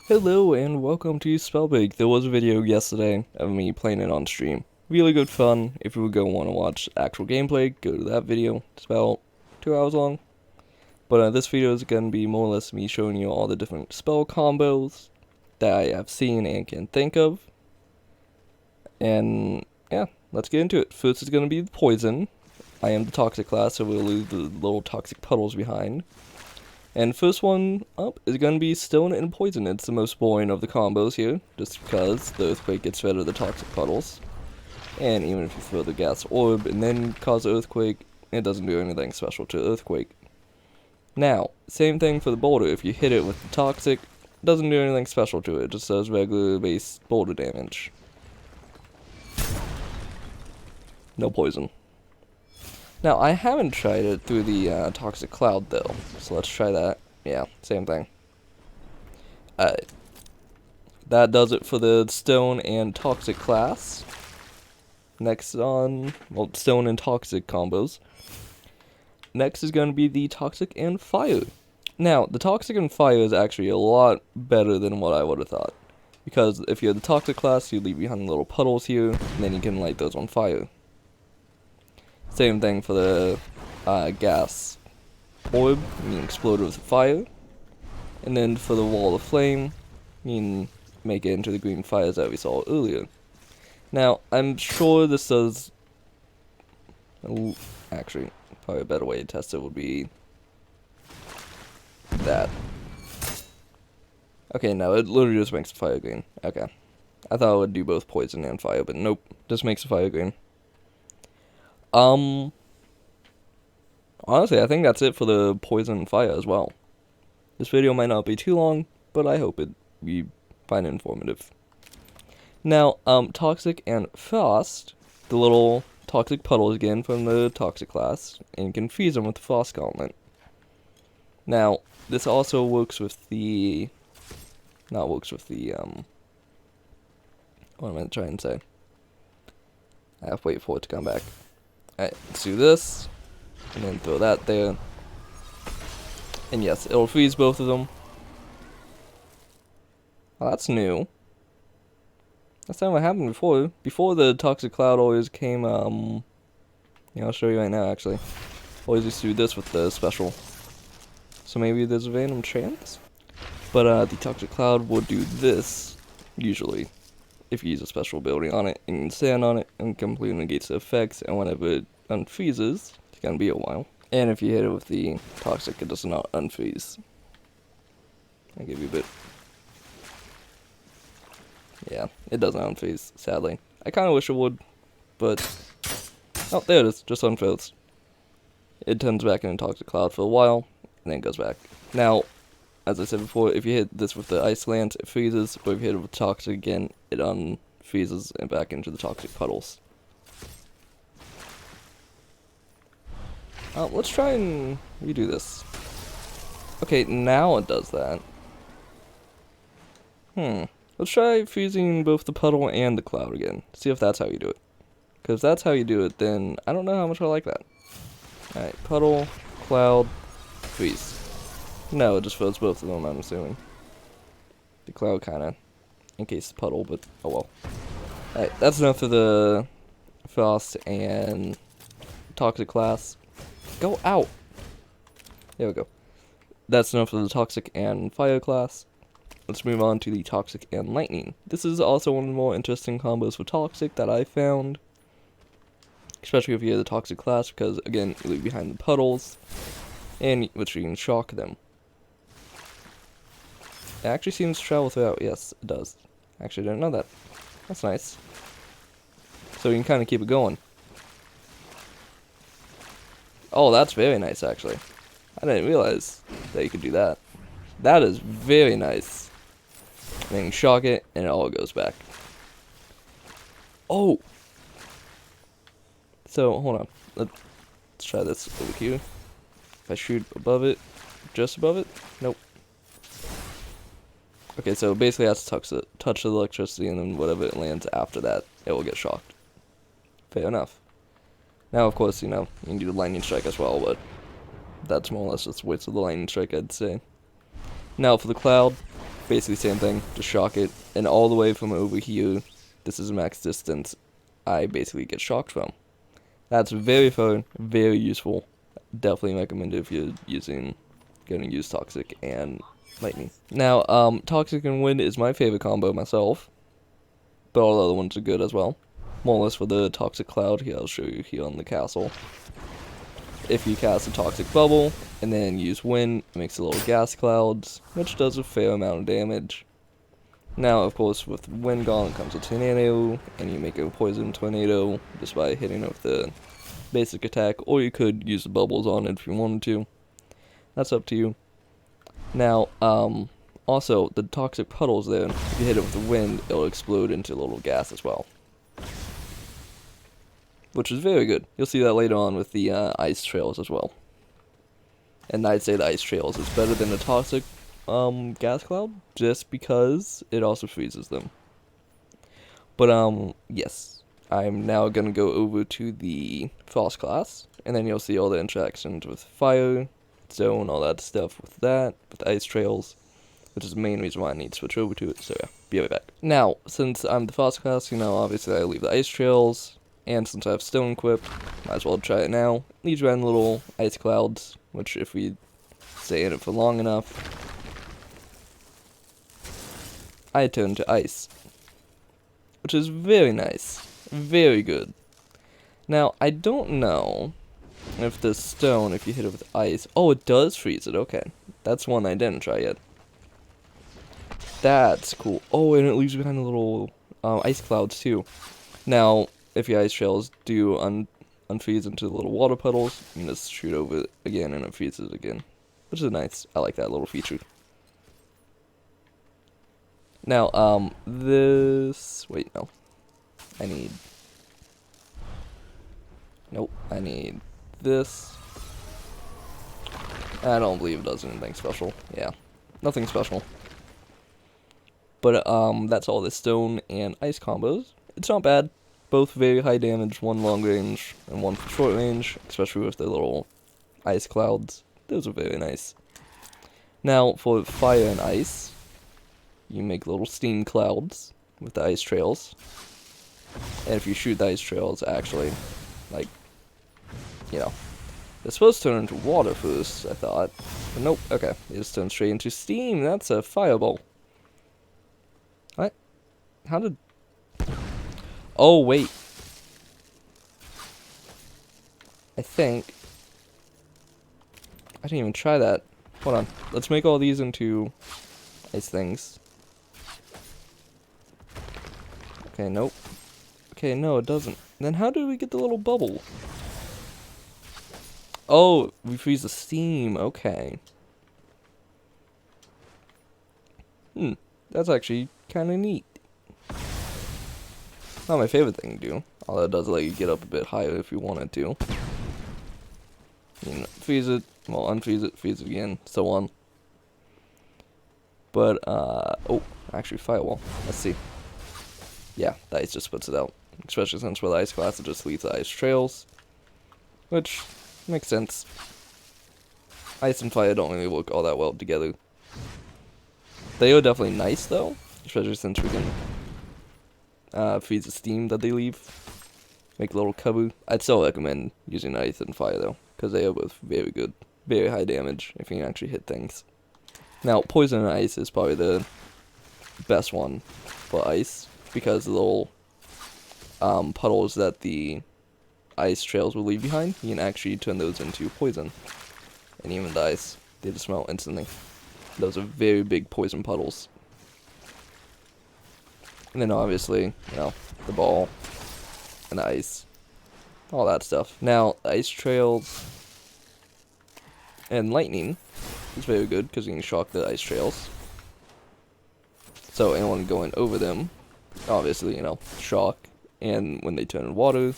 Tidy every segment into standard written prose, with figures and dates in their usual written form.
Hello and welcome to SpellBreak. There was a video yesterday of me playing it on stream. Really good fun. If you would go want to watch actual gameplay, go to that video. It's about 2 hours long. But this video is going to be more or less me showing you all the different spell combos that I have seen and can think of. And yeah, let's get into it. First is going to be the poison. I am the toxic class, so we'll leave the little toxic puddles behind. And first one up is going to be Stone and Poison. It's the most boring of the combos here, just because the Earthquake gets rid of the toxic puddles. And even if you throw the gas orb and then cause Earthquake, it doesn't do anything special to Earthquake. Now, same thing for the Boulder. If you hit it with the toxic, it doesn't do anything special to it. It just does regular base boulder damage. No poison. Now, I haven't tried it through the Toxic Cloud, though, so let's try that. Yeah, same thing. That does it for the Stone and Toxic class. Next on, well, Stone and Toxic combos. Next is going to be the Toxic and Fire. Now, the Toxic and Fire is actually a lot better than what I would have thought. Because if you're the Toxic class, you leave behind little puddles here, and then you can light those on fire. Same thing for the gas orb, you can explode it with fire. And then for the wall of flame, you can make it into the green fires that we saw earlier. Now, I'm sure this does... Actually, probably a better way to test it would be... that. Okay, no, it literally just makes the fire green. Okay. I thought it would do both poison and fire, but nope, just makes the fire green. Honestly, I think that's it for the poison and fire as well. This video might not be too long, but I hope you find it informative. Now, Toxic and Frost, the little toxic puddles again from the Toxic class, and you can freeze them with the Frost Gauntlet. Now, this also works with the... what am I trying to say? I have to wait for it to come back. Alright, let's do this, and then throw that there. And yes, it'll freeze both of them. Well, that's new. That's not what happened before. Before, the Toxic Cloud always came, yeah, I'll show you right now, actually. Always used to do this with the special. So maybe there's a random chance? But, the Toxic Cloud would do this, usually. If you use a special ability on it, and you can stand on it, and completely negates the effects, and whenever it unfreezes, it's gonna be a while. And if you hit it with the toxic, it does not unfreeze. I'll give you a bit. Yeah, it doesn't unfreeze, sadly. I kinda wish it would, but... oh, there it is, just unfroze. It turns back into Toxic Cloud for a while, and then goes back. Now, as I said before, if you hit this with the Ice Lance, it freezes, but if you hit it with Toxic again, it unfreezes and back into the Toxic puddles. Let's try and redo this. Okay, now it does that. Let's try freezing both the puddle and the cloud again. See if that's how you do it. Because if that's how you do it, then I don't know how much I like that. Alright, puddle, cloud, freeze. No, it just froze both of them, I'm assuming. The cloud kinda encased the puddle, but oh well. Alright, that's enough for the Frost and Toxic class. Go out! There we go. That's enough for the Toxic and Fire class. Let's move on to the Toxic and Lightning. This is also one of the more interesting combos for Toxic that I found. Especially if you have the Toxic class, because again, you leave behind the puddles, and which you can shock them. It actually seems to travel throughout. Yes, it does. Actually, I didn't know that. That's nice. So you can kind of keep it going. Oh, that's very nice, actually. I didn't realize that you could do that. That is very nice. And then you shock it, and it all goes back. Oh! So, hold on. Let's try this over here. If I shoot above it, just above it? Nope. Okay, so basically it has to touch the electricity, and then whatever it lands after that, it will get shocked. Fair enough. Now, of course, you know, you can do the lightning strike as well, but that's more or less just waste of the lightning strike, I'd say. Now for the cloud, Basically same thing, just shock it. And all the way from over here, this is max distance, I basically get shocked from. That's very fun, very useful. Definitely recommend it if you're gonna use Toxic and Lightning. Now, Toxic and Wind is my favorite combo myself, but all the other ones are good as well. More or less for the Toxic Cloud, here I'll show you here on the castle. If you cast a Toxic Bubble, and then use Wind, it makes a little gas clouds, which does a fair amount of damage. Now, of course, with Wind Gauntlet comes a Tornado, and you make a Poison Tornado just by hitting it with the basic attack, or you could use the bubbles on it if you wanted to. That's up to you. Now, also, the Toxic Puddles there, if you hit it with the Wind, it'll explode into a little gas as well. Which is very good. You'll see that later on with the Ice Trails as well. And I'd say the Ice Trails is better than the Toxic Gas Cloud, just because it also freezes them. But, yes. I'm now going to go over to the Frost class, and then you'll see all the interactions with Fire, Zone, all that stuff with that, with Ice Trails, which is the main reason why I need to switch over to it, so yeah, be right back. Now, since I'm the Frost class, obviously I leave the Ice Trails, and since I have Stone equipped, might as well try it now. Leaves around little ice clouds, which if we stay in it for long enough, I turn to ice. Which is very nice. Very good. Now, I don't know if the stone, if you hit it with ice... Oh, it does freeze it, okay. That's one I didn't try yet. That's cool. Oh, and it leaves behind the little ice clouds, too. Now, if your ice trails do unfreeze into the little water puddles, you can just shoot over it again and it freezes again. Which is nice. I like that little feature. Now, this... Wait, no. I need... Nope, I need this. I don't believe it does anything special. Yeah, nothing special. But, that's all the stone and ice combos. It's not bad. Both very high damage, one long range and one for short range, especially with the little ice clouds. Those are very nice. Now, for fire and ice, you make little steam clouds with the ice trails. And if you shoot the ice trails, actually, like, they're supposed to turn into water first, I thought. But nope, okay. It just turns straight into steam. That's a fireball. What? How did... Oh, wait. I think... I didn't even try that. Hold on. Let's make all these into ice things. Okay, nope. Okay, no, it doesn't. Then how do we get the little bubble? Oh, we freeze the steam. Okay. That's actually kind of neat. Not my favorite thing to do, although it does let you get up a bit higher if you wanted to. Freeze it, well, unfreeze it, freeze it again, so on. But, oh, actually, firewall. Let's see. Yeah, the ice just puts it out. Especially since with ice class, it just leaves the ice trails. Which makes sense. Ice and fire don't really work all that well together. They are definitely nice, though. Especially since we can freeze the steam that they leave. Make a little cover. I'd still recommend using ice and fire, though. Because they are both very good. Very high damage if you can actually hit things. Now, poison and ice is probably the best one for ice. Because the little puddles that the ice trails will leave behind, you can actually turn those into poison. And even the ice, they just melt instantly. Those are very big poison puddles. And then obviously, the ball and the ice. All that stuff. Now, ice trails and lightning is very good because you can shock the ice trails. So anyone going over them, obviously, shock. And when they turn into water,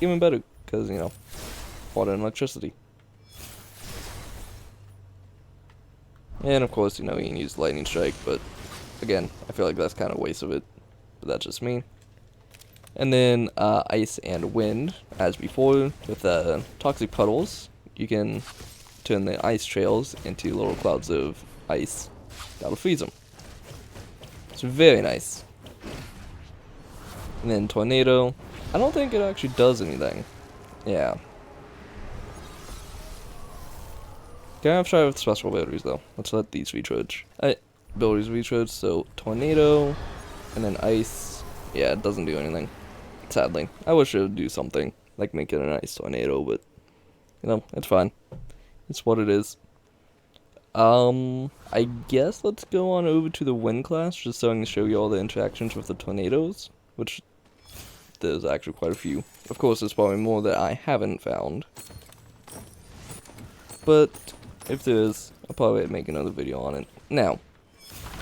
even better because, water and electricity. And of course, you can use lightning strike, but again, I feel like that's kind of a waste of it. But that's just me. And then ice and wind, as before, with toxic puddles, you can turn the ice trails into little clouds of ice that'll freeze them. It's very nice. And then Tornado. I don't think it actually does anything. Yeah. Gonna have to try with special abilities though. Let's let these recharge. Abilities recharge, so Tornado, and then Ice. Yeah, it doesn't do anything. Sadly. I wish it would do something, like make it a nice Tornado, but, you know, it's fine. It's what it is. I guess let's go on over to the Wind class, just so I can show you all the interactions with the Tornadoes, which there's actually quite a few. Of course, there's probably more that I haven't found. But if there is, I'll probably make another video on it. Now,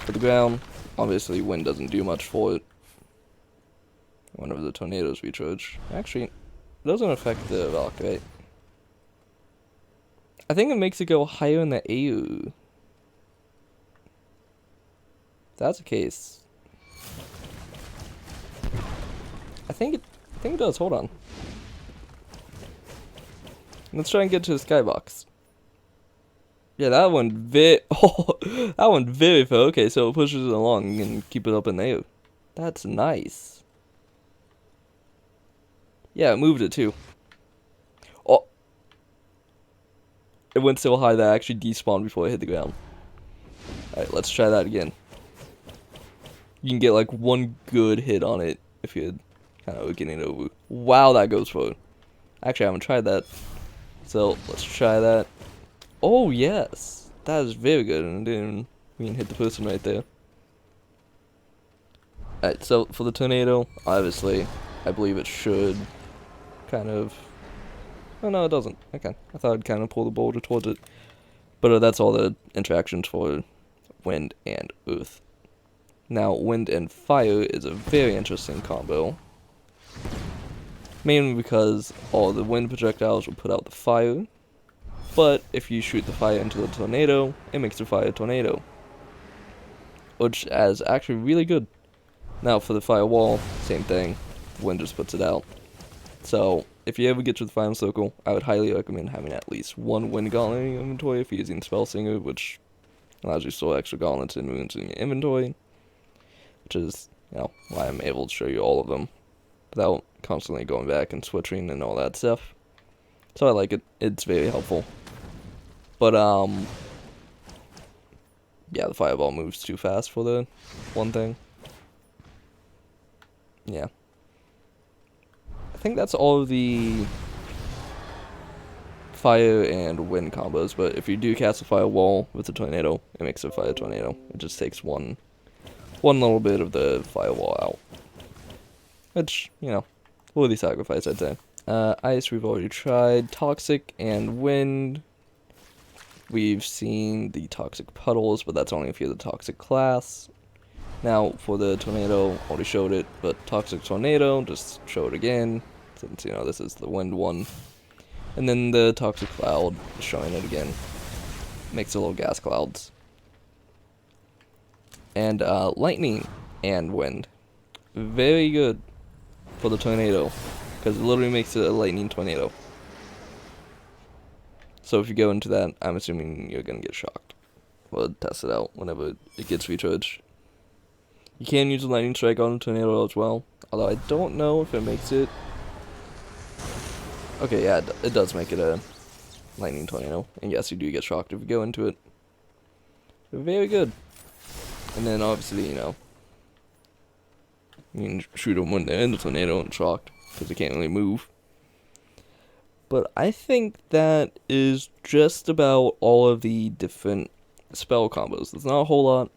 for the ground, obviously Wind doesn't do much for it. Whenever the Tornadoes recharge. Actually, it doesn't affect the rock, right? I think it makes it go higher in the air. If that's the case. I think it does. Hold on. Let's try and get to the skybox. Yeah, that one that one very far. Okay, so it pushes it along and keep it up in the air. That's nice. Yeah, it moved it too. Oh, it went so high that I actually despawned before it hit the ground. All right, let's try that again. You can get like one good hit on it if you're kind of getting it over. Wow, that goes for. Actually, I haven't tried that. So let's try that. Oh yes, that is very good, and then we can hit the person right there. Alright, so for the Tornado, obviously, I believe it should kind of. Oh no, it doesn't. Okay, I thought I'd kind of pull the boulder towards it, but that's all the interactions for Wind and Earth. Now, Wind and Fire is a very interesting combo. Mainly because all the wind projectiles will put out the fire, but if you shoot the fire into the tornado, it makes the fire a tornado. Which is actually really good. Now for the firewall, same thing, the wind just puts it out. So, if you ever get to the final circle, I would highly recommend having at least one wind gauntlet in your inventory if you're using Spell Singer, which allows you to store extra gauntlets and runes in your inventory. Which is, you know, why I'm able to show you all of them without constantly going back and switching and all that stuff. So I like it. It's very helpful. But, yeah, the fireball moves too fast for the one thing. Yeah. I think that's all of the fire and wind combos, but if you do cast a firewall with a tornado, it makes a fire tornado. It just takes one little bit of the firewall out. Which, you know, worthy sacrifice, I'd say. Ice, we've already tried. Toxic and Wind. We've seen the Toxic Puddles, but that's only if you're the Toxic class. Now, for the Tornado, already showed it, but Toxic Tornado, just show it again, since, you know, this is the Wind one. And then the Toxic Cloud, just showing it again. Makes a little gas clouds. And, Lightning and Wind. Very good for the Tornado, because it literally makes it a lightning tornado. So if you go into that, I'm assuming you're gonna get shocked. We'll test it out whenever it gets recharged. You can use a lightning strike on a tornado as well, although I don't know if it makes it. Okay, yeah, it does make it a lightning tornado, and yes, you do get shocked if you go into it. Very good. And then obviously, you know, you can shoot them when they're in the tornado and shocked, because they can't really move. But I think that is just about all of the different spell combos. There's not a whole lot,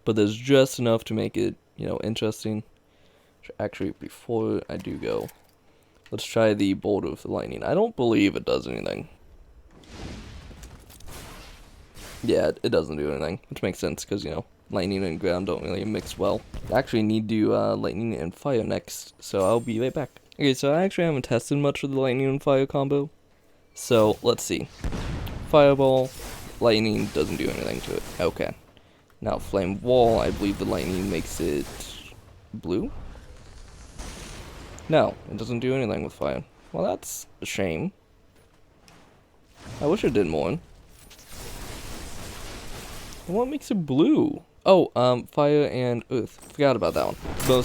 but there's just enough to make it, you know, interesting. Actually, before I do go, let's try the Boulder with the Lightning. I don't believe it does anything. Yeah, it doesn't do anything, which makes sense, because, you know, lightning and ground don't really mix well. I actually need to do lightning and fire next, so I'll be right back. Okay, so I actually haven't tested much of the lightning and fire combo. So, let's see. Fireball, lightning doesn't do anything to it. Okay. Now, flame wall, I believe the lightning makes it blue? No, it doesn't do anything with fire. Well, that's a shame. I wish it did more. What makes it blue? Oh, fire and earth. Forgot about that one.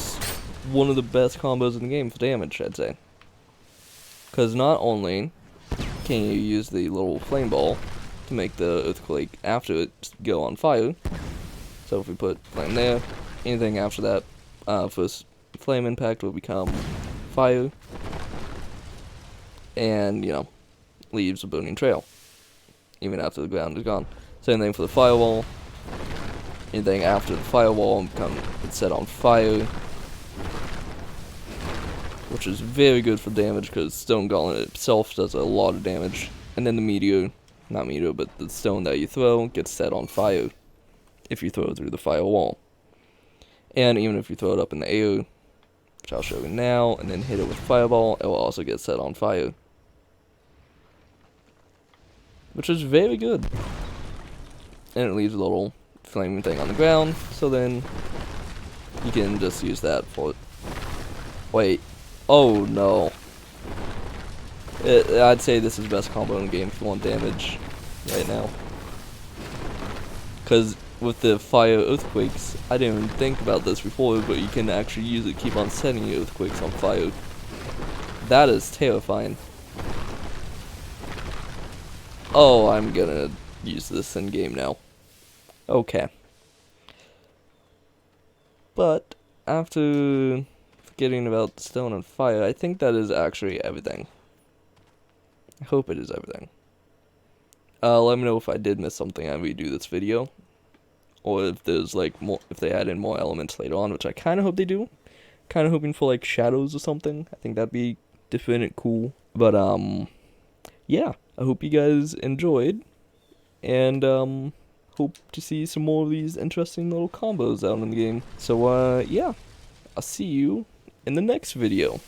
One of the best combos in the game for damage, I'd say. Because not only can you use the little flame ball to make the earthquake after it go on fire. So if we put flame there, anything after that, first flame impact will become fire. And, you know, leaves a burning trail, even after the ground is gone. Same thing for the firewall. Anything after the firewall becomes set on fire, which is very good for damage because Stone Gauntlet itself does a lot of damage. And then the meteor, not meteor, but the stone that you throw gets set on fire if you throw it through the firewall. And even if you throw it up in the air, which I'll show you now, and then hit it with fireball, it will also get set on fire. Which is very good. And it leaves a little flaming thing on the ground, so then you can just use that for it. Wait. Oh no. I'd say this is the best combo in the game if you want damage right now. Because with the fire earthquakes, I didn't even think about this before, but you can actually use it, keep on setting your earthquakes on fire. That is terrifying. Oh, I'm gonna use this in game now. Okay. But after forgetting about stone and fire, I think that is actually everything. I hope it is everything. Let me know if I did miss something and redo this video, or if there's like more, if they add in more elements later on, which I kind of hope they do. Kind of hoping for like shadows or something. I think that'd be different and cool. But yeah, I hope you guys enjoyed, and hope to see some more of these interesting little combos out in the game. So yeah, I'll see you in the next video.